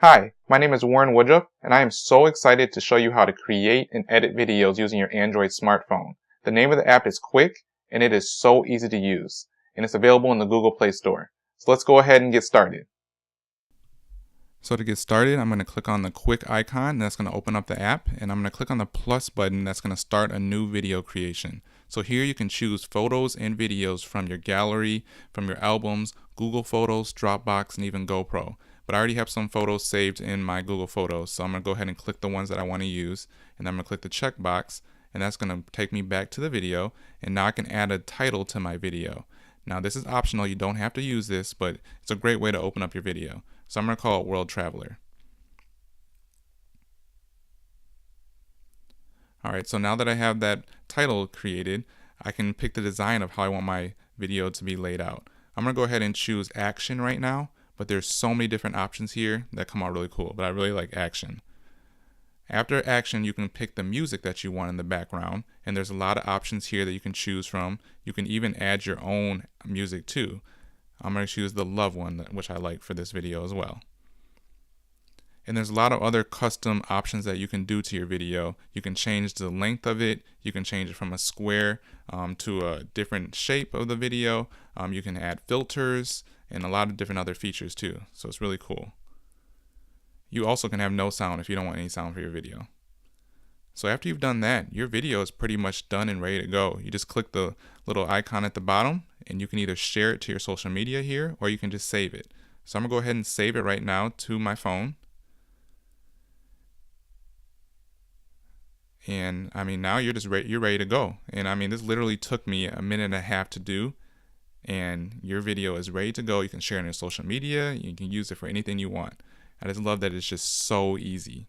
Hi, my name is Warren Woodruff, and I am so excited to show you how to create and edit videos using your Android smartphone. The name of the app is Quik, and it is so easy to use, and it's available in the Google Play Store. So let's go ahead and get started. So to get started, I'm going to click on the Quik icon, and that's going to open up the app, and I'm going to click on the plus button that's going to start a new video creation. So here you can choose photos and videos from your gallery, from your albums, Google Photos, Dropbox, and even GoPro. But I already have some photos saved in my Google Photos, so I'm going to go ahead and click the ones that I want to use, and I'm going to click the checkbox, and that's going to take me back to the video, and now I can add a title to my video. Now this is optional, you don't have to use this, but it's a great way to open up your video. So I'm going to call it World Traveler. Alright, so now that I have that title created, I can pick the design of how I want my video to be laid out. I'm going to go ahead and choose action right now, but there's so many different options here that come out really cool, but I really like action. After action, you can pick the music that you want in the background, and there's a lot of options here that you can choose from. You can even add your own music too. I'm going to choose the Love one, which I like for this video as well. And there's a lot of other custom options that you can do to your video. You can change the length of it. You can change it from a square to a different shape of the video. You can add filters and a lot of different other features too. So it's really cool. You also can have no sound if you don't want any sound for your video. So after you've done that, your video is pretty much done and ready to go. You just click the little icon at the bottom, and you can either share it to your social media here, or you can just save it. So I'm gonna go ahead and save it right now to my phone. And I mean, now you're ready to go. And I mean, this literally took me a minute and a half to do, and your video is ready to go. You can share it on your social media. You can use it for anything you want. I just love that it's just so easy.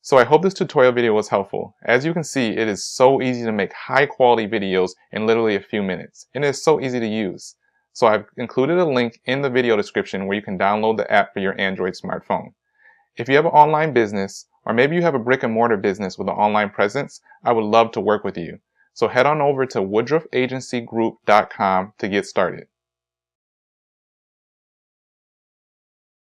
So I hope this tutorial video was helpful. As you can see, it is so easy to make high quality videos in literally a few minutes, and it is so easy to use. So I've included a link in the video description where you can download the app for your Android smartphone. If you have an online business, or maybe you have a brick and mortar business with an online presence, I would love to work with you. So head on over to woodruffagencygroup.com to get started.